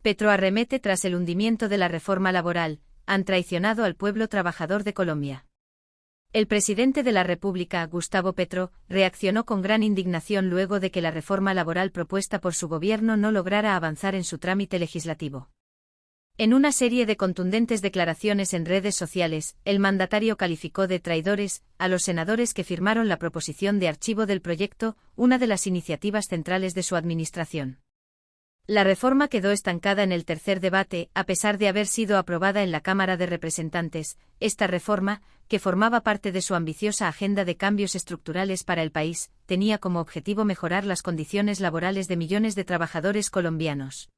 Petro arremete tras el hundimiento de la reforma laboral, han traicionado al pueblo trabajador de Colombia. El presidente de la República, Gustavo Petro, reaccionó con gran indignación luego de que la reforma laboral propuesta por su gobierno no lograra avanzar en su trámite legislativo. En una serie de contundentes declaraciones en redes sociales, el mandatario calificó de traidores a los senadores que firmaron la proposición de archivo del proyecto, una de las iniciativas centrales de su administración. La reforma quedó estancada en el tercer debate, a pesar de haber sido aprobada en la Cámara de Representantes. Esta reforma, que formaba parte de su ambiciosa agenda de cambios estructurales para el país, tenía como objetivo mejorar las condiciones laborales de millones de trabajadores colombianos.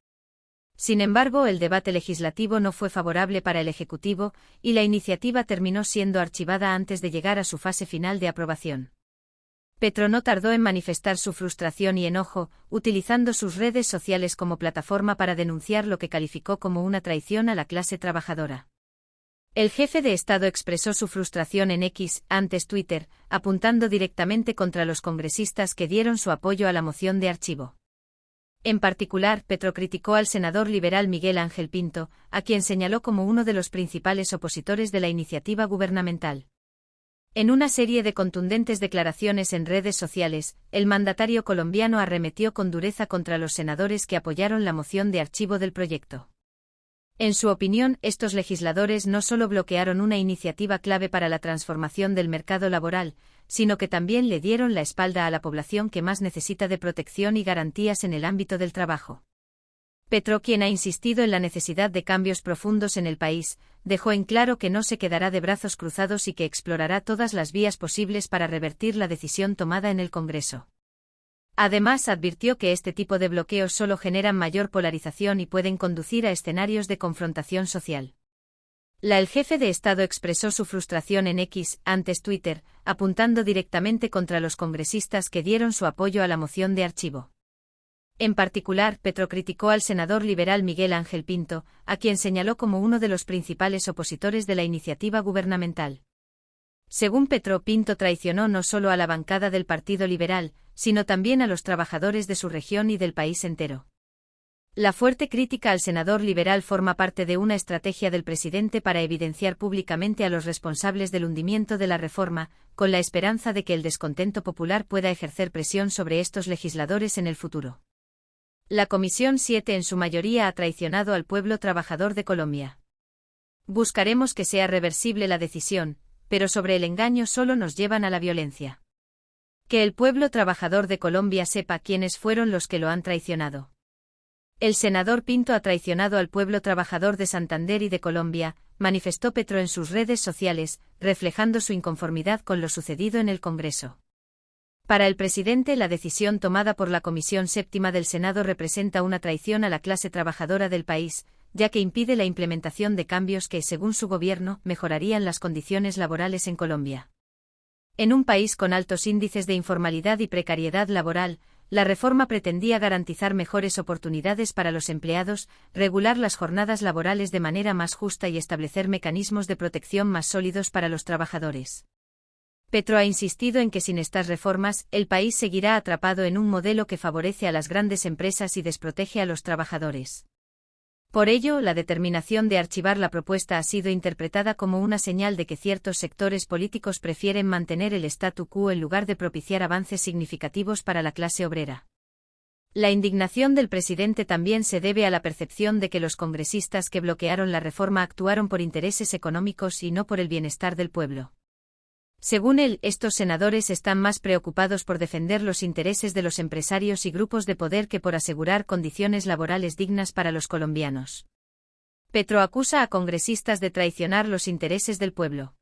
Sin embargo, el debate legislativo no fue favorable para el Ejecutivo, y la iniciativa terminó siendo archivada antes de llegar a su fase final de aprobación. Petro no tardó en manifestar su frustración y enojo, utilizando sus redes sociales como plataforma para denunciar lo que calificó como una traición a la clase trabajadora. El jefe de Estado expresó su frustración en X, antes Twitter, apuntando directamente contra los congresistas que dieron su apoyo a la moción de archivo. En particular, Petro criticó al senador liberal Miguel Ángel Pinto, a quien señaló como uno de los principales opositores de la iniciativa gubernamental. En una serie de contundentes declaraciones en redes sociales, el mandatario colombiano arremetió con dureza contra los senadores que apoyaron la moción de archivo del proyecto. En su opinión, estos legisladores no solo bloquearon una iniciativa clave para la transformación del mercado laboral, sino que también le dieron la espalda a la población que más necesita de protección y garantías en el ámbito del trabajo. Petro, quien ha insistido en la necesidad de cambios profundos en el país, dejó en claro que no se quedará de brazos cruzados y que explorará todas las vías posibles para revertir la decisión tomada en el Congreso. Además, advirtió que este tipo de bloqueos solo generan mayor polarización y pueden conducir a escenarios de confrontación social. El jefe de Estado expresó su frustración en X, antes Twitter, apuntando directamente contra los congresistas que dieron su apoyo a la moción de archivo. En particular, Petro criticó al senador liberal Miguel Ángel Pinto, a quien señaló como uno de los principales opositores de la iniciativa gubernamental. Según Petro, Pinto traicionó no solo a la bancada del Partido Liberal, sino también a los trabajadores de su región y del país entero. La fuerte crítica al senador liberal forma parte de una estrategia del presidente para evidenciar públicamente a los responsables del hundimiento de la reforma, con la esperanza de que el descontento popular pueda ejercer presión sobre estos legisladores en el futuro. La Comisión 7 en su mayoría ha traicionado al pueblo trabajador de Colombia. Buscaremos que sea reversible la decisión, pero sobre el engaño solo nos llevan a la violencia. Que el pueblo trabajador de Colombia sepa quiénes fueron los que lo han traicionado. El senador Pinto ha traicionado al pueblo trabajador de Santander y de Colombia, manifestó Petro en sus redes sociales, reflejando su inconformidad con lo sucedido en el Congreso. Para el presidente, la decisión tomada por la Comisión Séptima del Senado representa una traición a la clase trabajadora del país, ya que impide la implementación de cambios que, según su gobierno, mejorarían las condiciones laborales en Colombia. En un país con altos índices de informalidad y precariedad laboral, la reforma pretendía garantizar mejores oportunidades para los empleados, regular las jornadas laborales de manera más justa y establecer mecanismos de protección más sólidos para los trabajadores. Petro ha insistido en que sin estas reformas, el país seguirá atrapado en un modelo que favorece a las grandes empresas y desprotege a los trabajadores. Por ello, la determinación de archivar la propuesta ha sido interpretada como una señal de que ciertos sectores políticos prefieren mantener el statu quo en lugar de propiciar avances significativos para la clase obrera. La indignación del presidente también se debe a la percepción de que los congresistas que bloquearon la reforma actuaron por intereses económicos y no por el bienestar del pueblo. Según él, estos senadores están más preocupados por defender los intereses de los empresarios y grupos de poder que por asegurar condiciones laborales dignas para los colombianos. Petro acusa a congresistas de traicionar los intereses del pueblo.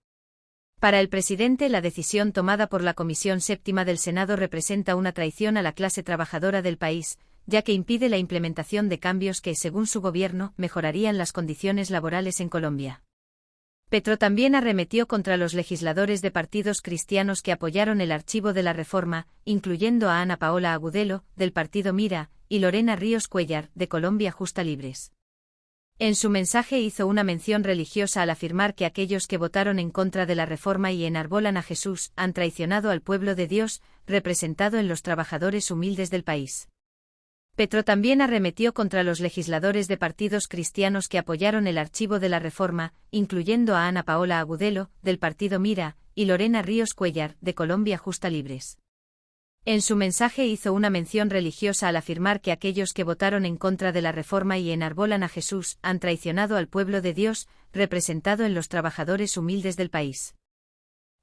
Para el presidente, la decisión tomada por la Comisión Séptima del Senado representa una traición a la clase trabajadora del país, ya que impide la implementación de cambios que, según su gobierno, mejorarían las condiciones laborales en Colombia. Petro también arremetió contra los legisladores de partidos cristianos que apoyaron el archivo de la reforma, incluyendo a Ana Paola Agudelo, del partido Mira, y Lorena Ríos Cuellar, de Colombia Justa Libres. En su mensaje hizo una mención religiosa al afirmar que aquellos que votaron en contra de la reforma y enarbolan a Jesús han traicionado al pueblo de Dios, representado en los trabajadores humildes del país. Petro también arremetió contra los legisladores de partidos cristianos que apoyaron el archivo de la reforma, incluyendo a Ana Paola Agudelo, del partido Mira, y Lorena Ríos Cuellar, de Colombia Justa Libres. En su mensaje hizo una mención religiosa al afirmar que aquellos que votaron en contra de la reforma y enarbolan a Jesús han traicionado al pueblo de Dios, representado en los trabajadores humildes del país.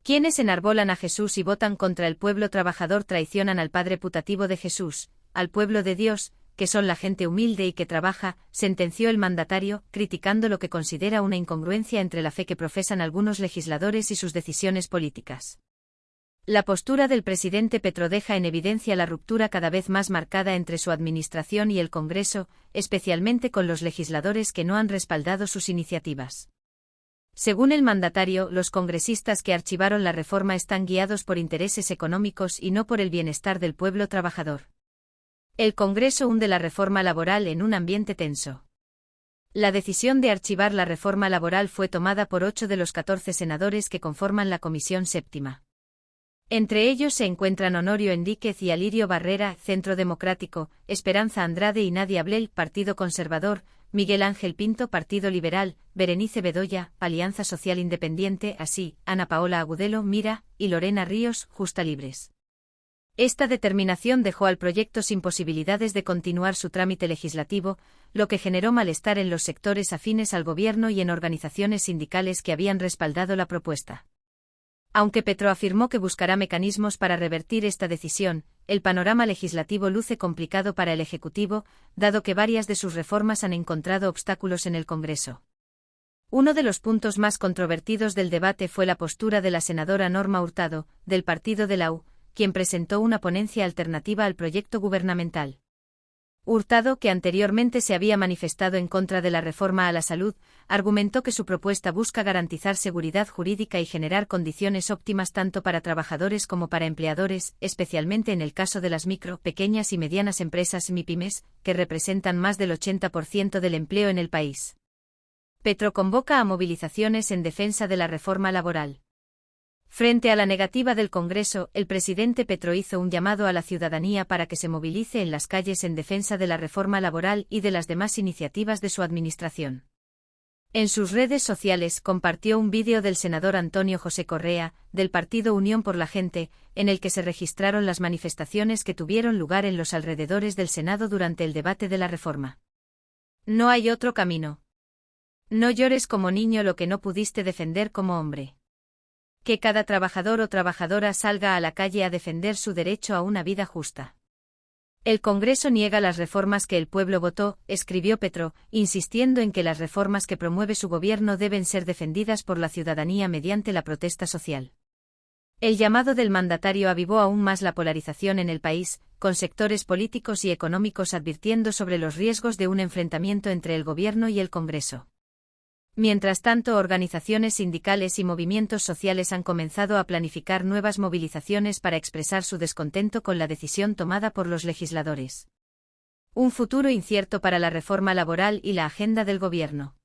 Quienes enarbolan a Jesús y votan contra el pueblo trabajador traicionan al Padre putativo de Jesús, al pueblo de Dios, que son la gente humilde y que trabaja, sentenció el mandatario, criticando lo que considera una incongruencia entre la fe que profesan algunos legisladores y sus decisiones políticas. La postura del presidente Petro deja en evidencia la ruptura cada vez más marcada entre su administración y el Congreso, especialmente con los legisladores que no han respaldado sus iniciativas. Según el mandatario, los congresistas que archivaron la reforma están guiados por intereses económicos y no por el bienestar del pueblo trabajador. El Congreso hunde la reforma laboral en un ambiente tenso. La decisión de archivar la reforma laboral fue tomada por 8 de los 14 senadores que conforman la Comisión Séptima. Entre ellos se encuentran Honorio Enríquez y Alirio Barrera, Centro Democrático, Esperanza Andrade y Nadia Blel, Partido Conservador, Miguel Ángel Pinto, Partido Liberal, Berenice Bedoya, Alianza Social Independiente, así, Ana Paola Agudelo, Mira, y Lorena Ríos, Justa Libres. Esta determinación dejó al proyecto sin posibilidades de continuar su trámite legislativo, lo que generó malestar en los sectores afines al gobierno y en organizaciones sindicales que habían respaldado la propuesta. Aunque Petro afirmó que buscará mecanismos para revertir esta decisión, el panorama legislativo luce complicado para el Ejecutivo, dado que varias de sus reformas han encontrado obstáculos en el Congreso. Uno de los puntos más controvertidos del debate fue la postura de la senadora Norma Hurtado, del partido de la U, quien presentó una ponencia alternativa al proyecto gubernamental. Hurtado, que anteriormente se había manifestado en contra de la reforma a la salud, argumentó que su propuesta busca garantizar seguridad jurídica y generar condiciones óptimas tanto para trabajadores como para empleadores, especialmente en el caso de las micro, pequeñas y medianas empresas MIPYMES, que representan más del 80% del empleo en el país. Petro convoca a movilizaciones en defensa de la reforma laboral. Frente a la negativa del Congreso, el presidente Petro hizo un llamado a la ciudadanía para que se movilice en las calles en defensa de la reforma laboral y de las demás iniciativas de su administración. En sus redes sociales compartió un vídeo del senador Antonio José Correa, del partido Unión por la Gente, en el que se registraron las manifestaciones que tuvieron lugar en los alrededores del Senado durante el debate de la reforma. No hay otro camino. No llores como niño lo que no pudiste defender como hombre. Que cada trabajador o trabajadora salga a la calle a defender su derecho a una vida justa. El Congreso niega las reformas que el pueblo votó, escribió Petro, insistiendo en que las reformas que promueve su gobierno deben ser defendidas por la ciudadanía mediante la protesta social. El llamado del mandatario avivó aún más la polarización en el país, con sectores políticos y económicos advirtiendo sobre los riesgos de un enfrentamiento entre el gobierno y el Congreso. Mientras tanto, organizaciones sindicales y movimientos sociales han comenzado a planificar nuevas movilizaciones para expresar su descontento con la decisión tomada por los legisladores. Un futuro incierto para la reforma laboral y la agenda del gobierno.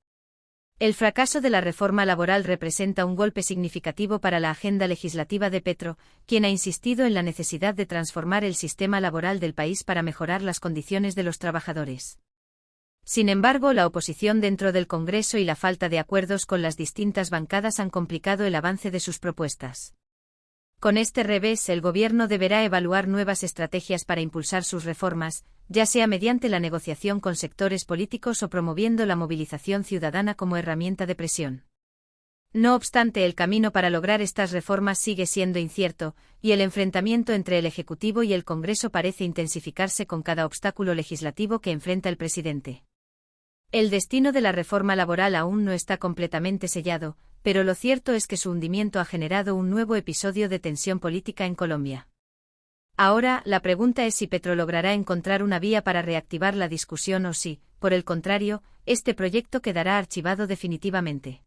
El fracaso de la reforma laboral representa un golpe significativo para la agenda legislativa de Petro, quien ha insistido en la necesidad de transformar el sistema laboral del país para mejorar las condiciones de los trabajadores. Sin embargo, la oposición dentro del Congreso y la falta de acuerdos con las distintas bancadas han complicado el avance de sus propuestas. Con este revés, el gobierno deberá evaluar nuevas estrategias para impulsar sus reformas, ya sea mediante la negociación con sectores políticos o promoviendo la movilización ciudadana como herramienta de presión. No obstante, el camino para lograr estas reformas sigue siendo incierto, y el enfrentamiento entre el Ejecutivo y el Congreso parece intensificarse con cada obstáculo legislativo que enfrenta el presidente. El destino de la reforma laboral aún no está completamente sellado, pero lo cierto es que su hundimiento ha generado un nuevo episodio de tensión política en Colombia. Ahora, la pregunta es si Petro logrará encontrar una vía para reactivar la discusión o si, por el contrario, este proyecto quedará archivado definitivamente.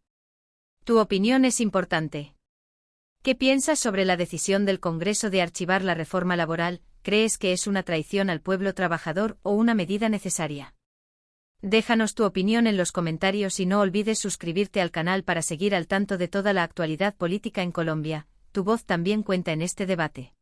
Tu opinión es importante. ¿Qué piensas sobre la decisión del Congreso de archivar la reforma laboral? ¿Crees que es una traición al pueblo trabajador o una medida necesaria? Déjanos tu opinión en los comentarios y no olvides suscribirte al canal para seguir al tanto de toda la actualidad política en Colombia. Tu voz también cuenta en este debate.